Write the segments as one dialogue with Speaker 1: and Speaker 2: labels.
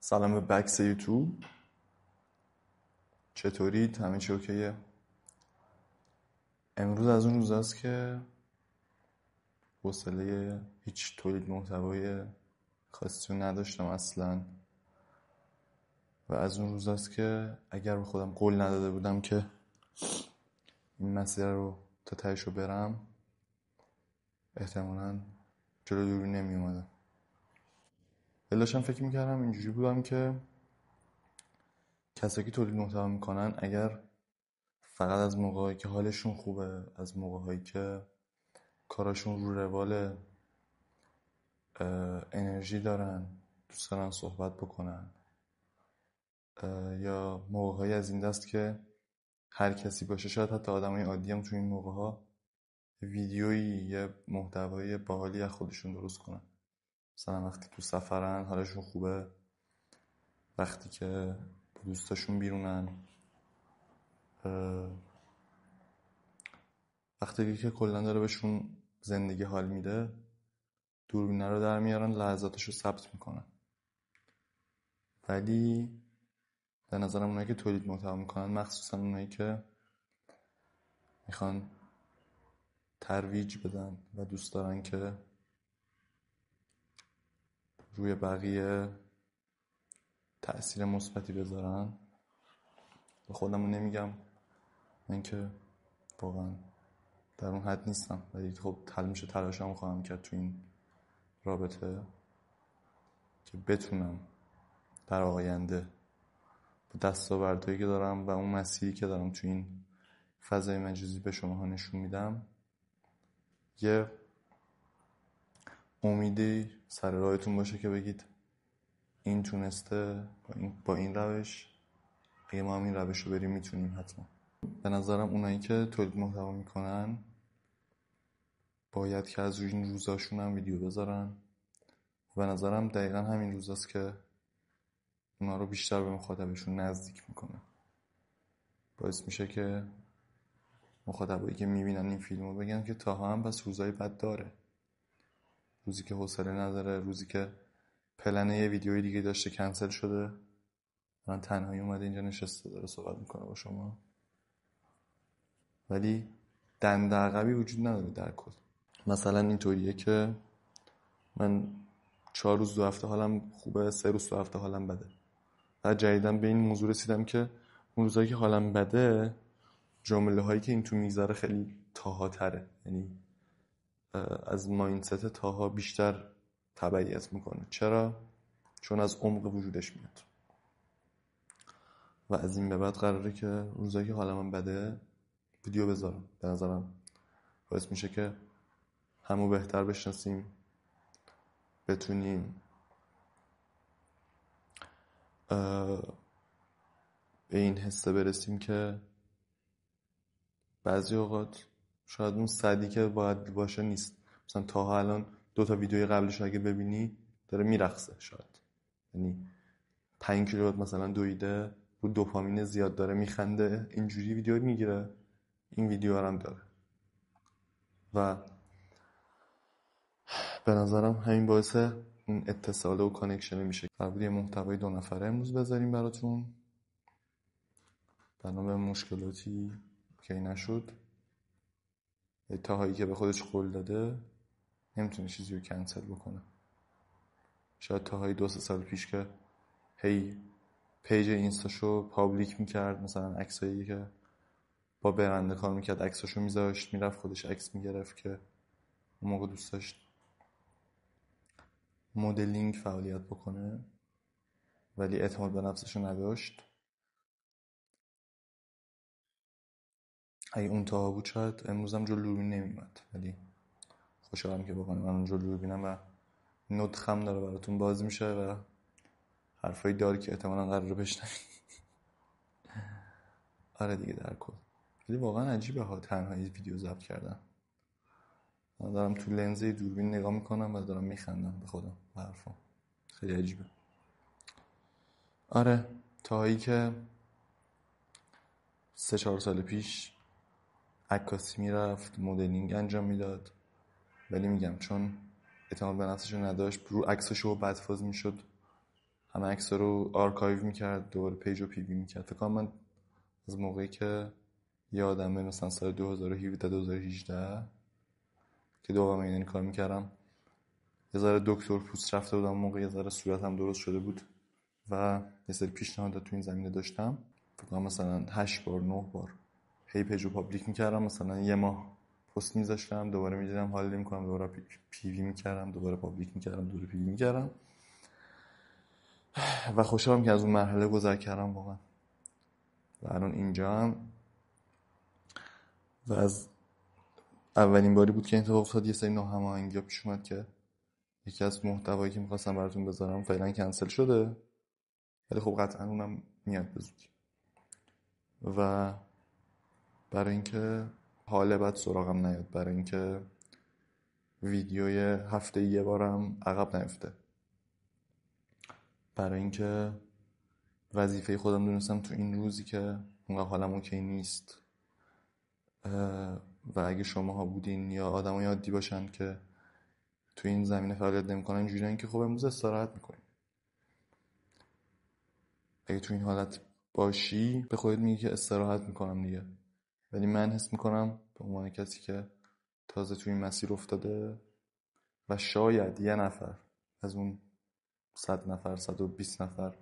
Speaker 1: سلام به بکس یوتیوب. چطورید؟ همه چی اوکیه؟ امروز از اون روزاست که حوصله هیچ تولید محتوای خاصی رو نداشتم اصلا، و از اون روزاست که اگر به خودم قول نداده بودم که این مسیر رو تا تهش رو برم، احتمالاً جلو دوری نمی اومدم. داشتم فکر میکردم، اینجوری بودم که کسایی که تولید محتوا میکنن اگر فقط از موقعی که حالشون خوبه، از موقعی که کاراشون رو رواله، انرژی دارن، دوست دارن صحبت بکنن، یا موقع‌هایی از این دست که هر کسی باشه، شاید حتی آدمای عادی هم تو این موقع‌ها ویدیویی یا محتوای باحالی از خودشون درست کنن. مثلا وقتی تو سفرن، حالشون خوبه، وقتی که با دوستاشون بیرونن، وقتی که کلا داره بهشون زندگی حال میده، دوربینه رو در میارن، لحظاتشو ثبت میکنن. ولی به نظرم اونایی که تولید محتوا میکنن، مخصوصا اونایی که میخوان ترویج بدن و دوست دارن که روی بقیه تأثیر مثبتی بذارن، به خودم نمیگم، من که واقعا در اون حد نیستم، ولی خب میشه تلاشم خواهم کرد تو این رابطه که بتونم در آینده با دستاوردهایی که دارم و اون مسیری که دارم تو این فضای مجازی به شما ها نشون میدم، یه امیدی سر راهتون باشه که بگید این تونسته با این روش، اگه ما هم این روش رو بریم میتونیم حتما. به نظرم اونایی که تولید محتوا میکنن باید که از روی این روزاشون هم ویدیو بذارن. به نظرم دقیقا همین روزاست که اونا رو بیشتر به مخاطبشون نزدیک میکنه، باعث میشه که مخاطبایی که میبینن این فیلم رو بگن که تاها هم بس روزای بد داره، روزی که حوصله نداره، روزی که پلنه یه ویدیوی دیگه داشته کنسل شده، من تنهایی اومده اینجا نشسته داره صحبت میکنه با شما، ولی دنده عقبی وجود نداره در کل. مثلا اینطوریه که من 4 روز 2 هفته حالم خوبه، 3 روز 2 هفته حالم بده. بعد جدیدن به این موضوع رسیدم که اون روزایی که حالم بده، جمله هایی که این تو میذاره خیلی تاها تره، یعنی از مایندست تاها بیشتر تبعیت میکنه. چرا؟ چون از عمق وجودش میاد. و از این به بعد قراره که روزایی که حالم بده ویدیو بذارم. به نظرم باعث میشه که همو بهتر بشناسیم، بتونیم به این حسه برسیم که بعضی اوقات شاید اون صدی که باید باشه نیست. مثلا تا الان 2 تا ویدیوی قبلش اگه ببینی داره میرقصه، شاید یعنی 5 کیلومتر مثلا دویده، رو دوپامین زیاد داره میخنده، اینجوری ویدیو میگیره. این ویدیو هم داره و به نظرم همین باعث اون اتصال و کانکشن میشه. قرار یه محتوای 2 نفره امروز بذاریم براتون، بنا به مشکلاتی که نشد. تاهایی که به خودش قول داده نمیتونه چیزی رو کنسل بکنه. شاید تاهای 2-3 سال پیش که هی پیج اینستاشو پابلیک میکرد، مثلا عکسایی که با برنده کار میکرد عکساشو میذاشت، میرفت خودش عکس میگرفت که اون موقع دوست داشت مدلینگ فعالیت بکنه، ولی اعتماد به نفسشو نداشت. اگه اون تاها بود شاید امروزم جلو دوربین نمیومد، ولی خوشحالم که بکنم من جلو دوربینم و ندخم داره براتون باز میشه و حرفایی داره که احتمالاً قراره بشنوید. آره دیگه، در کل ولی واقعا عجیبه ها تنهایی ویدیو ضبط کردن. من دارم تو لنز دوربین نگاه میکنم و دارم میخندم به خودم و حرفام، خیلی عجیبه. آره، تاهایی که 3-4 سال پیش عکاسی میرفت، مدلینگ انجام میداد، ولی میگم چون اعتماد به نفسشو نداشت، رو عکسشو بدفاز میشد، همه عکس رو آرکایو میکرد، دوباره پیج رو پیوی میکرد. فکر کنم من از موقعی که یادمه مثلا سال 2017 2018 که دوباره این کار میکردم، یه ذره دکتر پوست رفته بودم موقع، یه ذره صورتم درست شده بود و یه سری پیشنهادات تو این زمینه داشتم. فکر کنم مثلا 8 بار 9 بار هی پیج رو پابلیک میکردم، مثلا یه ماه پست میذاشتم، دوباره میدیدم حال نمیکنم، دوباره پیوی میکردم، دوباره پابلیک میکردم، دوباره پیوی میکردم و خوشحالم که از اون مرحله گذر کردم واقعا. و الان اینجا و از اولین باری بود که این اتفاق افتاد، یه سری ناهماهنگی‌ها پیش اومد که یکی از محتوایی که می‌خواستم براتون بذارم فعلا کنسل شده، ولی خب قطعا اونم میاد به زودی. و برای اینکه حال بد سراغم نیاد، برای اینکه ویدیوی هفته یه بارم عقب نیفته، برای اینکه وظیفه خودم دونستم تو این روزی که اونقدر حالم اوکی نیست و اگه شماها بودین یا آدمای عادی باشن که تو این زمینه فعالیت نمی‌کنن، اینجوریه که خب امروز استراحت می‌کنیم. اگه تو این حالت باشی به خودت میگی که استراحت می‌کنم دیگه، ولی من حس می‌کنم به عنوان کسی که تازه تو این مسیر افتاده و شاید یه نفر از اون 100 نفر 120 نفر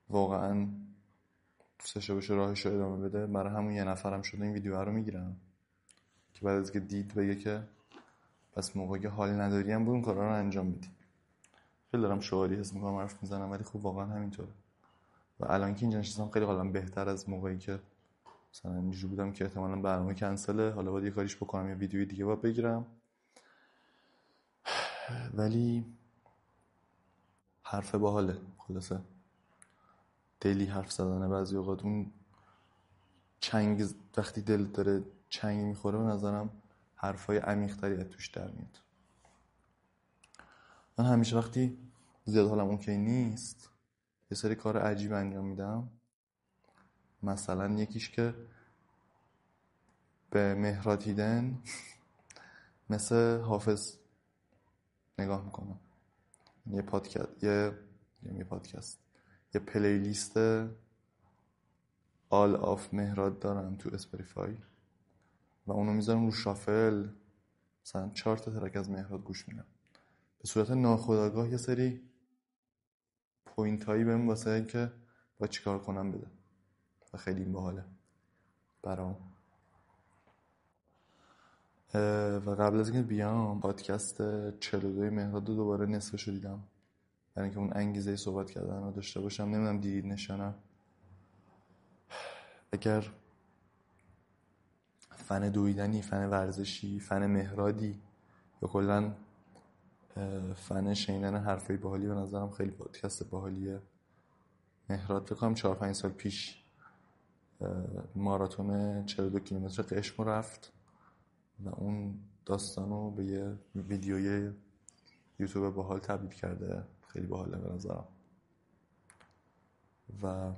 Speaker 1: واقعا دوستش بشه راهش رو ادامه بده، برای همون یه نفرم شده این ویدیو رو میگیرم که بعد از که دید بگه که پس موقعی که حال نداری هم اون کارا رو انجام بدی. خیلی دارم شعاری حس میکنم حرف میزنم، ولی خب واقعا همینطوره. و الان که اینجا نشستم خیلی حالم بهتر از موقعی که مثلا اینجوری بودم که احتمالاً برنامه کنسله، حالا باید یه کاریش بکنم، یه ویدیوی دیگه باید بگیرم. ولی حرف باحاله، خلاصه دلی حرف زدنه. بعضی اوقات اون چنگ وقتی دل داره چنگ میخوره به نظرم حرفای عمیق‌تری از توش در میاد. من همیشه وقتی زیاد حالم اوکی نیست یه سری کار عجیب انجام میدم. مثلا یکیش که به مهراد هیدن مثل حافظ نگاه میکنم. یه پلیلیست آل آف مهراد دارم تو اسپاتیفای و اونو میذارم رو شافل، مثلا 4 تا ترک از مهراد گوش میدم. به صورت ناخودآگاه یه سری پوینت هایی بهم واسه این که با چیکار کنم بده و خیلی این باحاله برام. و قبل از اینکه بیام پادکست 42 مهراد رو دوباره نصفش رو دیدم، برای اینکه اون انگیزه صحبت کردن رو داشته باشم. نمیدونم دیدید نشانه. اگر فن دویدنی، فن ورزشی، فن مهرادی یا کلا فن شنیدن حرفای باحالی، به نظرم خیلی پادکست باحالیه. مهراد فکر کنم 4-5 سال پیش ماراتون 42 کیلومتر قشم رفت و اون داستانو به یه ویدیوی یوتیوب باحال تبدیل کرده. خیلی باحاله به نظرم و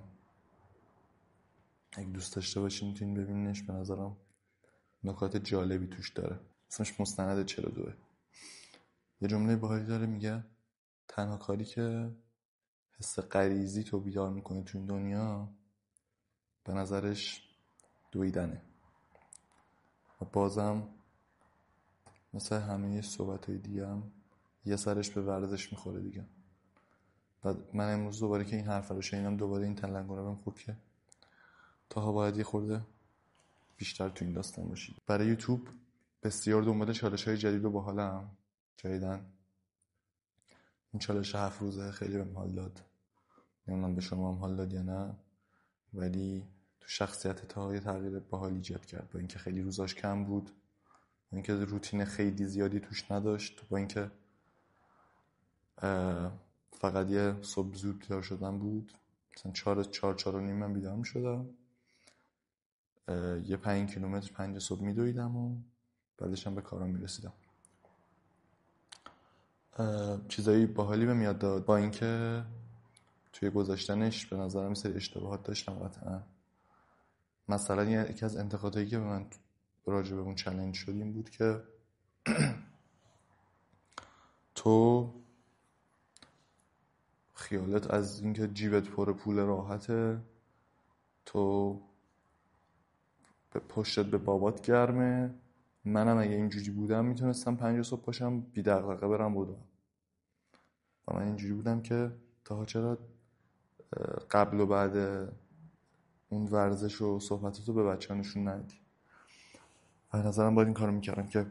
Speaker 1: اگه دوست داشته باشین میتونین ببینینش. به نظرم نکات جالبی توش داره. اسمش مستند 42. یه جمله باحالی داره، میگه تنها کاری که حس غریزی تو بیدار میکنه تو این دنیا به نظرش دویدنه. و بازم مثل همه صحبتهای دیگه هم یه سرش به ورزش میخوره دیگه. و من امروز دوباره که این حرف رو شنیدم دوباره این تلنگر رو بهم خورد که تاها باید یه خورده بیشتر تو این داستان باشید. برای یوتیوب بسیار دنبال چالش‌های جدید و باحالم. جدیدن این چالش 7 روزه خیلی بهم حال داد. نمیدونم به شما هم حال داد یا نه، ولی تو شخصیت تاها یه تغییر باحال ایجاد کرد. با اینکه خیلی روزاش کم بود، با اینکه روتین خیلی زیادی توش نداشت، با اینکه فقط یه صبح زود بیدار شدن بود، مثلا 4 و نیم من بیدار می‌شدم، یه 5 کیلومتر 5 صبح میدویدم و بعدش هم به کارم میرسیدم. چیزایی باحالی به میاد داد، با اینکه توی گذاشتنش به نظرم سری اشتباهات داشتم قطعا. مثلا یکی از انتقادایی که به من راجع به اون چالش شد این بود که تو خیالت از اینکه جیبت پر پول راحته، تو به پشتت به بابات گرمه. منم اگه اینجوری بودم میتونستم 5 صبح باشم بی دغدغه برم بودم. و من اینجوری بودم که تا چرا قبل و بعد اون ورزش و صحبتاتو به بچه ها نشون ندی. به نظرم باید این کارو میکردم که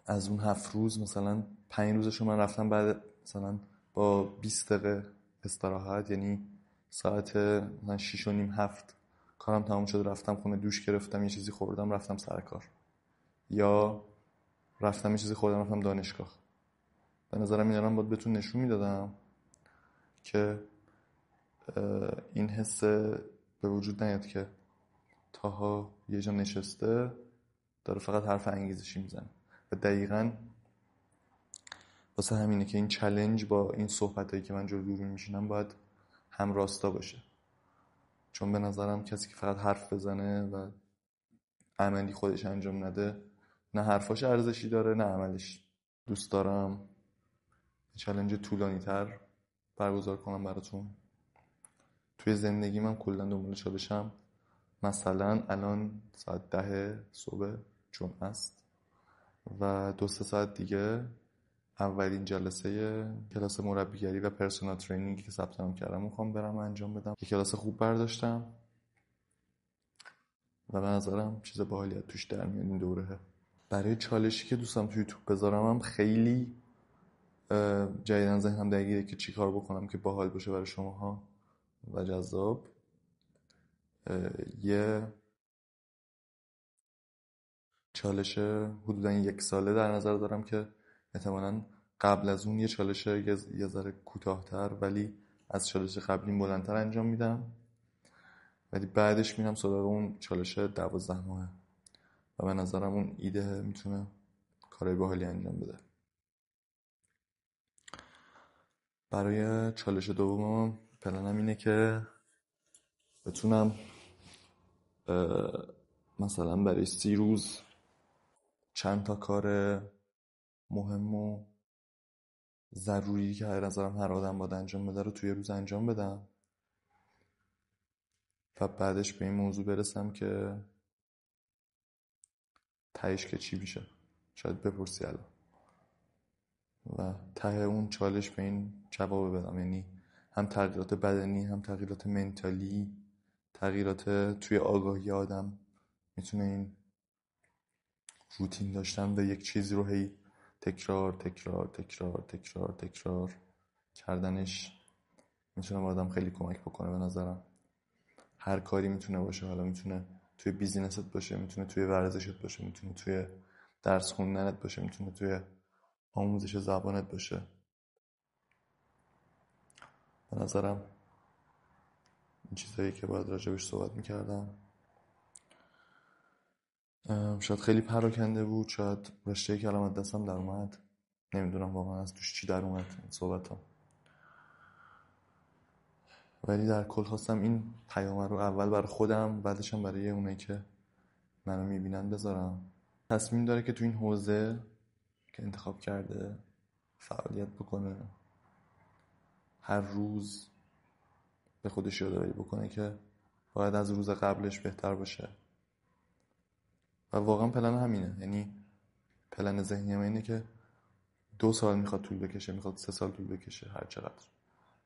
Speaker 1: از اون 7 روز مثلا 5 روزشو من رفتم بعد مثلا با 20 دقیقه استراحت، یعنی ساعت مثلا 6 و نیم 7 کارم تمام شد، رفتم خونه دوش گرفتم، یه چیزی خوردم رفتم سر کار، یا رفتم یه چیزی خوردم رفتم دانشگاه. به نظرم اینا باید بهتون نشون میدادم که این حس به وجود نیاد که تاها یه جا نشسته داره فقط حرف انگیزشی میزنه. و دقیقاً واسه همینه که این چالش با این صحبتایی که من جلوی دوربین میشینم باید هم راستا باشه. چون به نظرم کسی که فقط حرف بزنه و عملی خودش انجام نده، نه حرفاش ارزشی داره نه عملش. دوست دارم چالش طولانی تر برگزار کنم براتون. توی زندگی من کلا دنبال چالشم. مثلا الان ساعت 10 صبح جمعه است و 2-3 ساعت دیگه اولین جلسه کلاس مربیگری و پرسونال ترینینگی که ثبت نام کردم میخوام برم انجام بدم. یه کلاس خوب برداشتم و به نظرم چیز باحالی توش در میاد این دوره. برای چالشی که دوستم توی یوتیوب بذارم هم خیلی جدیدن ذهنم درگیره که چی کار بکنم که باحال باشه برای شماها و جذاب. یه چالش حدوداً 1 ساله در نظر دارم که احتمالاً قبل از اون یه چالش یه ذره کوتاه‌تر ولی از چالش قبلی بلندتر انجام میدم، ولی بعدش میرم سراغ اون چالش 12 ماهه و به نظرم اون ایده میتونه کارهای باحالی انجام بده. برای چالش دومم پلنم اینه که بتونم مثلا برای 30 روز چند تا کار مهم و ضروری که هر نظرم هر آدم باید انجام بده رو توی روز انجام بدم و بعدش به این موضوع برسم که تهش که چی میشه. شاید بپرسی الان و ته اون چالش به این جواب بدم، یعنی هم تغییرات بدنی هم تغییرات منتالی، تغییرات توی آگاهی آدم. میتونه این روتین داشتن و یک چیزی رو هی تکرار تکرار تکرار تکرار تکرار کردنش میتونه آدم خیلی کمک بکنه. به نظرم هر کاری میتونه باشه، حالا میتونه توی بیزینست باشه، میتونه توی ورزشت باشه، میتونه توی درس خوندنت باشه، میتونه توی آموزش زبانت باشه. به نظرم این چیزایی که باید راجبش صحبت میکردم. شاید خیلی پراکنده بود، شاید رشته کلمات دستم در اومد، نمیدونم واقعا از توش چی در اومد این صحبتام، ولی در کل خواستم این پیام رو اول برای خودم بعدش هم برای اونایی که منو میبینن بذارم. تصمیم داره که تو این حوزه که انتخاب کرده فعالیت بکنه، هر روز به خودش یادآوری بکنه که باید از روز قبلش بهتر باشه. و واقعا پلن همینه، یعنی پلن ذهنی من اینه که 2 سال میخواد طول بکشه، میخواد 3 سال طول بکشه، هر چقدر.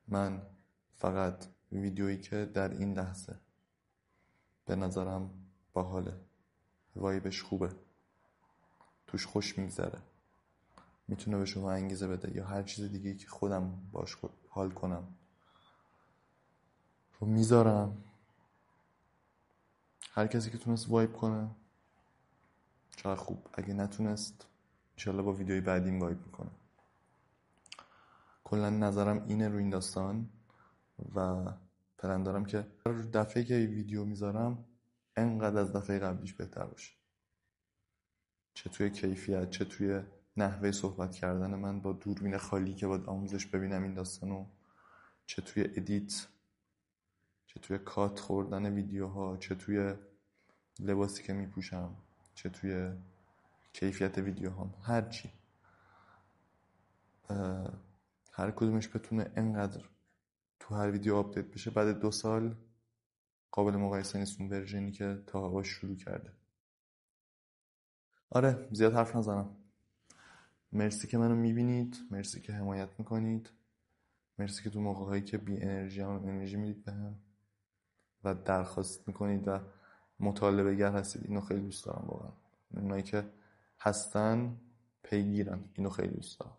Speaker 1: من فقط ویدیویی که در این لحظه به نظرم باحاله، وایبش خوبه، توش خوش میگذره، میتونه به شما انگیزه بده یا هر چیز دیگه‌ای که خودم باش حال کنم رو میذارم. هر کسی که تونست وایب کنه چقدر خوب، اگه نتونست انشالله با ویدیوی بعدیم وایب میکنه. کلا نظرم اینه رو این داستان و پلن دارم که دفعه که ویدیو میذارم انقدر از دفعه قبلیش بهتر باشه، چه توی کیفیت چه توی نحوه صحبت کردن من با دوربین خالی که باید آموزش ببینم این داستانو، چه توی ادیت، چه توی کات خوردن ویدیوها، چه توی لباسی که میپوشم، چه توی کیفیت ویدیوهام، هر چی. هر کدومش بتونه انقدر تو هر ویدیو آپدیت بشه، بعد 2 سال قابل مقایسه نیست اون ورژنی که تا باش شروع کرده. آره زیاد حرف نزنم. مرسی که منو میبینید، مرسی که حمایت میکنید، مرسی که تو موقع‌هایی که بی انرژی هم انرژی میدید بهم و درخواست میکنید و مطالبه گر هستید. اینو خیلی دوست دارم واقعا. اونایی که هستن پیگیرن، اینو خیلی دوست دارم.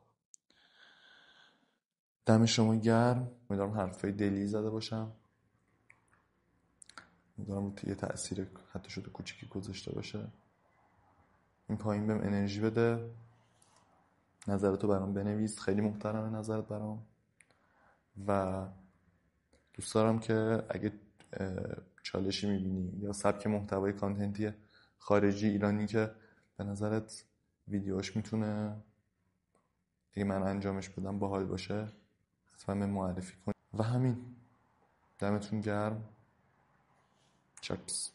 Speaker 1: دم شما گرم. امیدوارم حرفای دلی زده باشم، امیدوارم یه تأثیر حتی شده کوچیکی گذاشته باشه. این پایین بهم انرژی بده، نظرتو برام بنویس، خیلی محترمه نظرت برام. و دوست دارم که اگه چالشی میبینی یا سبک محتوای کانتنتی خارجی ایرانی که به نظرت ویدیوش میتونه اگه من انجامش بدم باحال باشه، حتما به معرفی کن. و همین، دمتون گرم. چاکس.